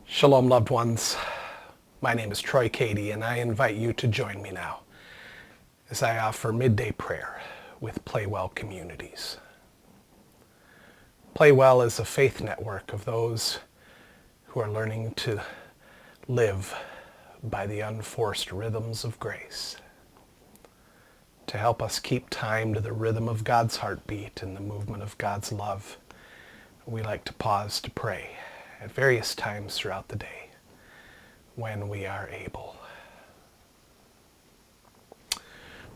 Shalom, loved ones. My name is Troy Cady, and I invite you to join me now as I offer midday prayer with PlayWell communities. PlayWell is a faith network of those who are learning to live by the unforced rhythms of grace. To help us keep time to the rhythm of God's heartbeat and the movement of God's love, we like to pause to pray at various times throughout the day when we are able.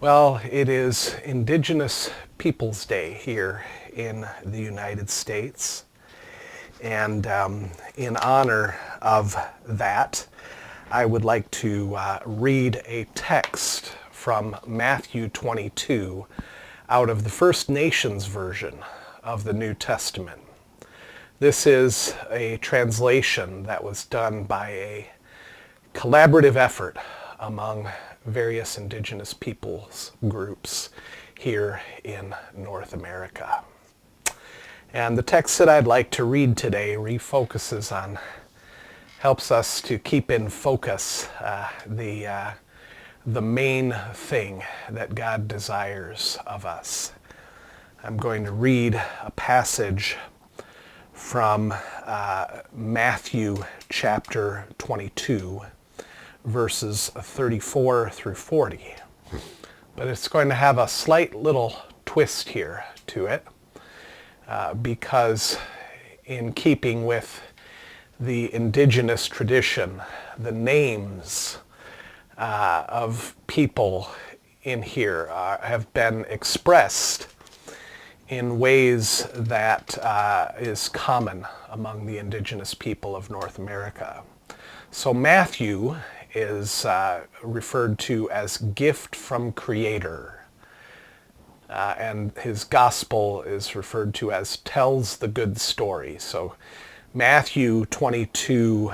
Well, it is Indigenous Peoples Day here in the United States, and in honor of that, I would like to read a text from Matthew 22 out of the First Nations version of the New Testament. This is a translation that was done by a collaborative effort among various Indigenous peoples groups here in North America. And the text that I'd like to read today helps us to keep in focus the main thing that God desires of us. I'm going to read a passage from Matthew chapter 22, verses 34 through 40. But it's going to have a slight little twist here to it, because in keeping with the indigenous tradition, the names of people in here have been expressed in ways that is common among the indigenous people of North America. So Matthew is referred to as gift from Creator, and his gospel is referred to as tells the good story. So Matthew 22,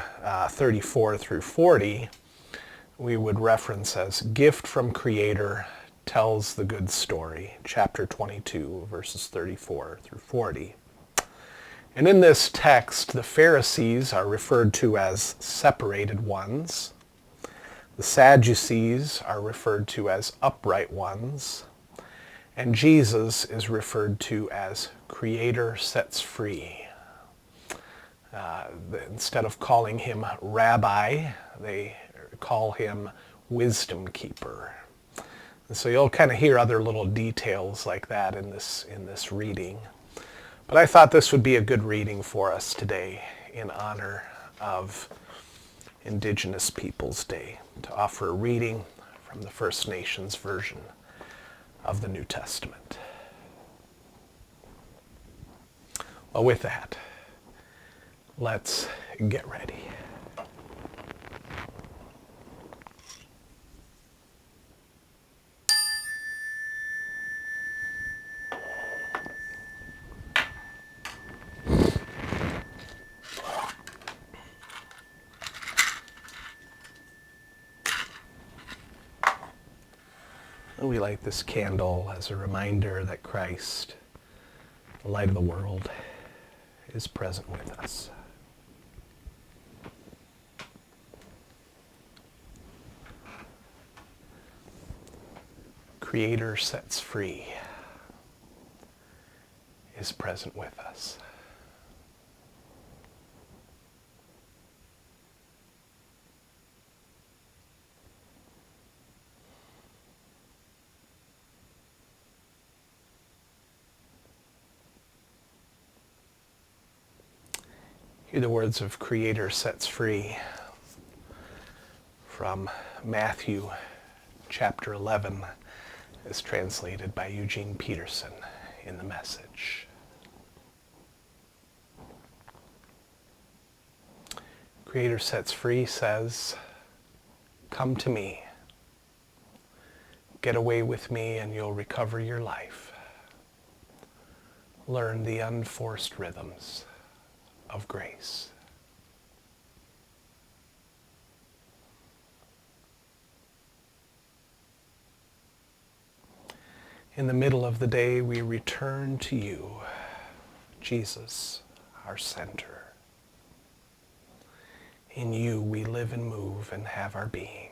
34 through 40, we would reference as gift from Creator tells the good story, chapter 22, verses 34 through 40. And in this text, the Pharisees are referred to as separated ones. The Sadducees are referred to as upright ones. And Jesus is referred to as Creator sets free. Instead of calling him Rabbi, they call him Wisdom Keeper. And so you'll kind of hear other little details like that in this reading. But I thought this would be a good reading for us today in honor of Indigenous Peoples Day, to offer a reading from the First Nations version of the New Testament. Well, with that, let's get ready. We light this candle as a reminder that Christ, the light of the world, is present with us. Creator sets free is present with us. Hear the words of Creator sets free from Matthew chapter 11, as translated by Eugene Peterson in the Message. Creator sets free says, "Come to me. Get away with me and you'll recover your life. Learn the unforced rhythms of grace." In the middle of the day, we return to you, Jesus, our center. In you we live and move and have our being.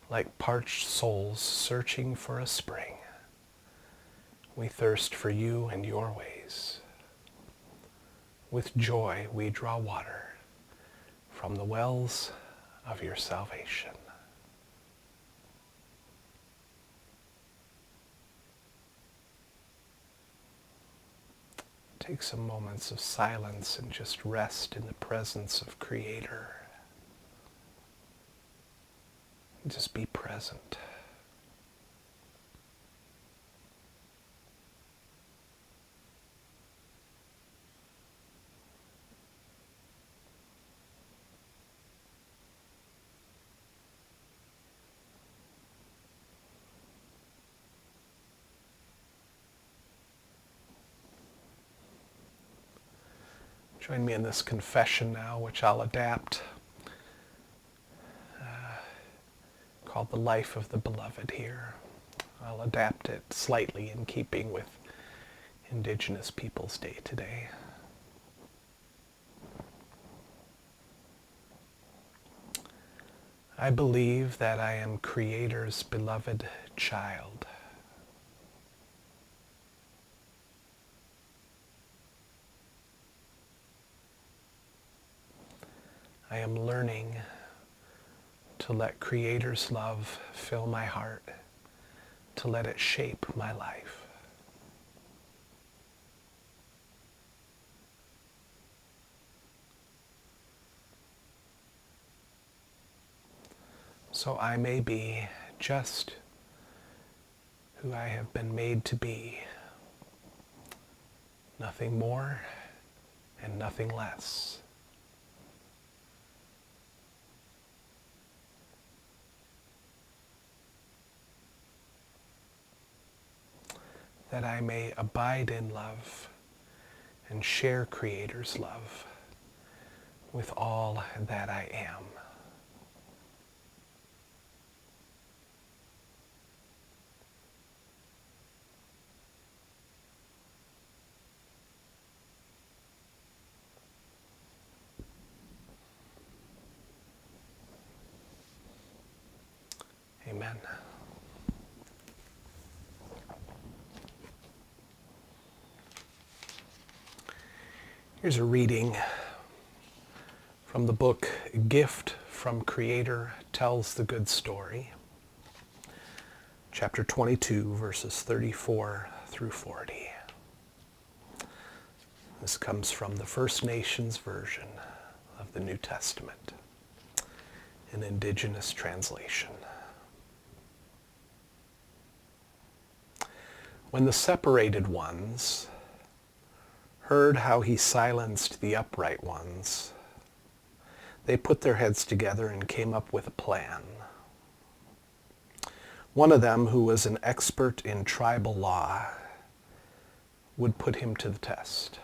Like parched souls searching for a spring, we thirst for you and your ways. With joy we draw water from the wells of your salvation. Take some moments of silence and just rest in the presence of Creator. Just be present. Join me in this confession now, which I'll adapt, called The Life of the Beloved here. I'll adapt it slightly in keeping with Indigenous Peoples Day today. I believe that I am Creator's beloved child. I am learning to let Creator's love fill my heart, to let it shape my life. So I may be just who I have been made to be, nothing more and nothing less. That I may abide in love and share Creator's love with all that I am. Amen. Here's a reading from the book Gift from Creator Tells the Good Story, chapter 22, verses 34 through 40. This comes from the First Nations version of the New Testament, an indigenous translation. When the separated ones heard how he silenced the upright ones, they put their heads together and came up with a plan. One of them, who was an expert in tribal law, would put him to the test.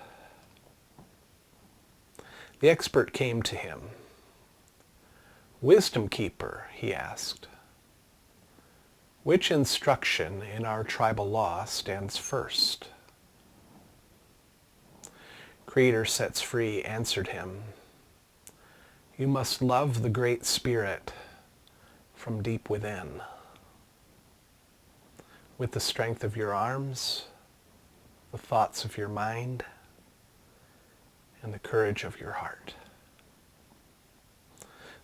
The expert came to him. "Wisdom keeper," he asked, "which instruction in our tribal law stands first?" Creator Sets Free answered him, "You must love the Great Spirit from deep within, with the strength of your arms, the thoughts of your mind, and the courage of your heart.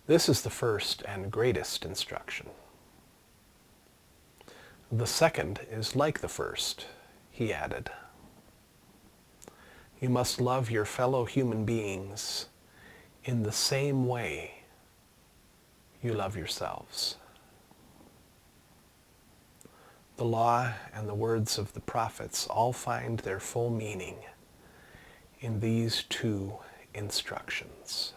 This is the first and greatest instruction. The second is like the first," he added. "You must love your fellow human beings in the same way you love yourselves. The law and the words of the prophets all find their full meaning in these two instructions."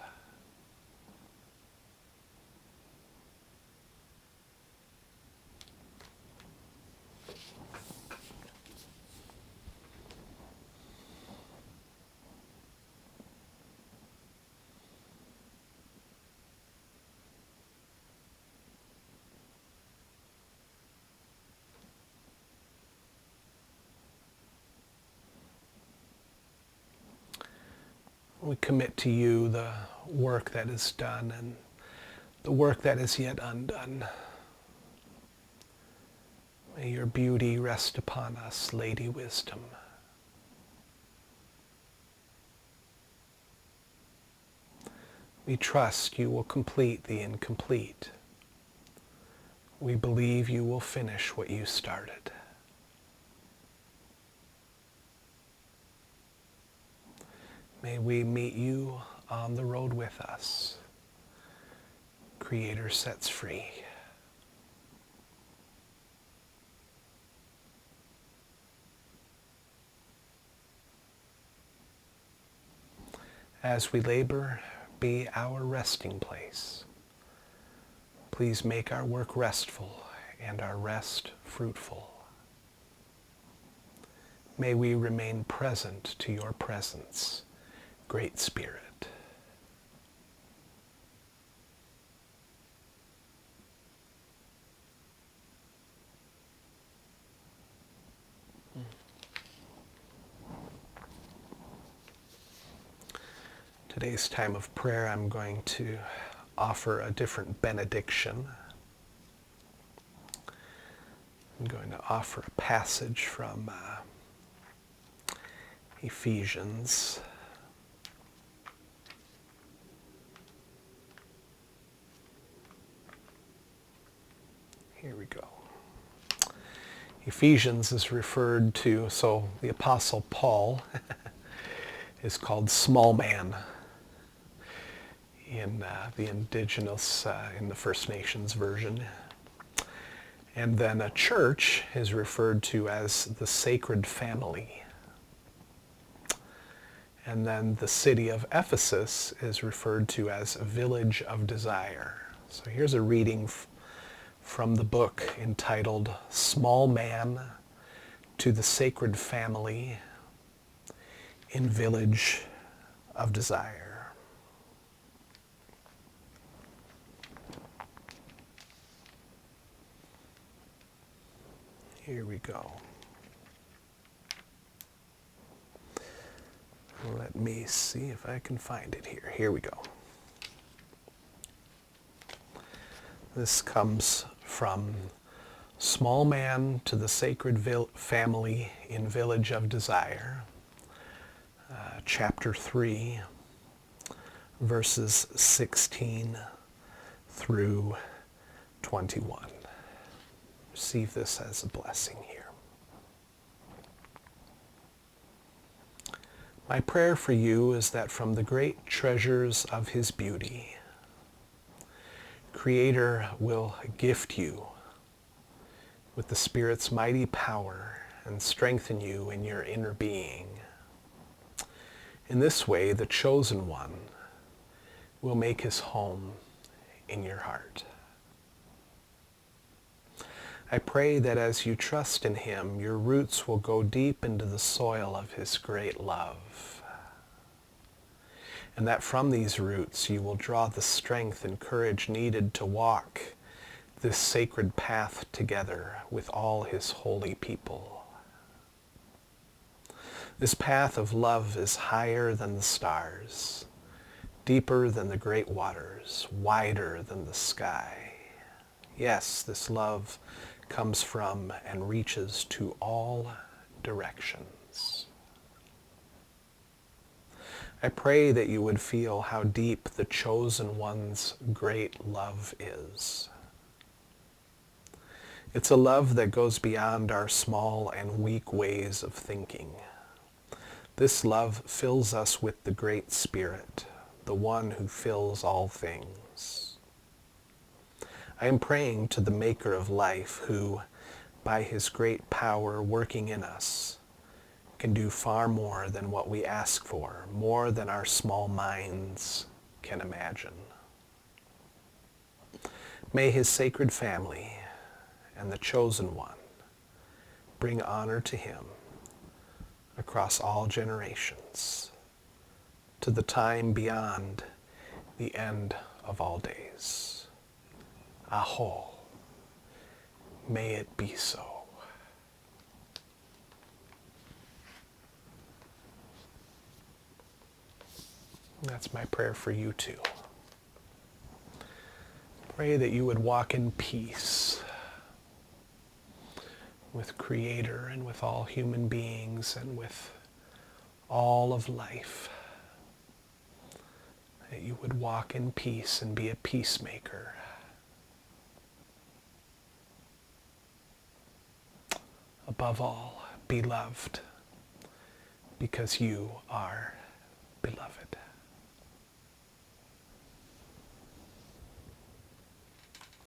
We commit to you the work that is done and the work that is yet undone. May your beauty rest upon us, Lady Wisdom. We trust you will complete the incomplete. We believe you will finish what you started. May we meet you on the road with us. Creator sets free. As we labor, be our resting place. Please make our work restful and our rest fruitful. May we remain present to your presence, Great Spirit. Today's time of prayer, I'm going to offer a different benediction. I'm going to offer a passage from Ephesians. Here we go. Ephesians is referred to, so the Apostle Paul is called small man in the Indigenous, in the First Nations version. And then a church is referred to as the sacred family. And then the city of Ephesus is referred to as a village of desire. So here's a reading from the book entitled Small Man to the Sacred Family in Village of Desire. Here we go. Let me see if I can find it here. Here we go. This comes from Small Man to the Sacred Family in Village of Desire, chapter 3, verses 16 through 21. Receive this as a blessing here. My prayer for you is that from the great treasures of his beauty, Creator will gift you with the Spirit's mighty power and strengthen you in your inner being. In this way, the chosen one will make his home in your heart. I pray that as you trust in him, your roots will go deep into the soil of his great love. And that from these roots you will draw the strength and courage needed to walk this sacred path together with all his holy people. This path of love is higher than the stars, deeper than the great waters, wider than the sky. Yes, this love comes from and reaches to all directions. I pray that you would feel how deep the chosen one's great love is. It's a love that goes beyond our small and weak ways of thinking. This love fills us with the Great Spirit, the one who fills all things. I am praying to the Maker of life who, by his great power working in us, can do far more than what we ask for, more than our small minds can imagine. May his sacred family and the chosen one bring honor to him across all generations, to the time beyond the end of all days. Aho, may it be so. That's my prayer for you too. Pray that you would walk in peace with Creator and with all human beings and with all of life. That you would walk in peace and be a peacemaker. Above all, be loved because you are beloved.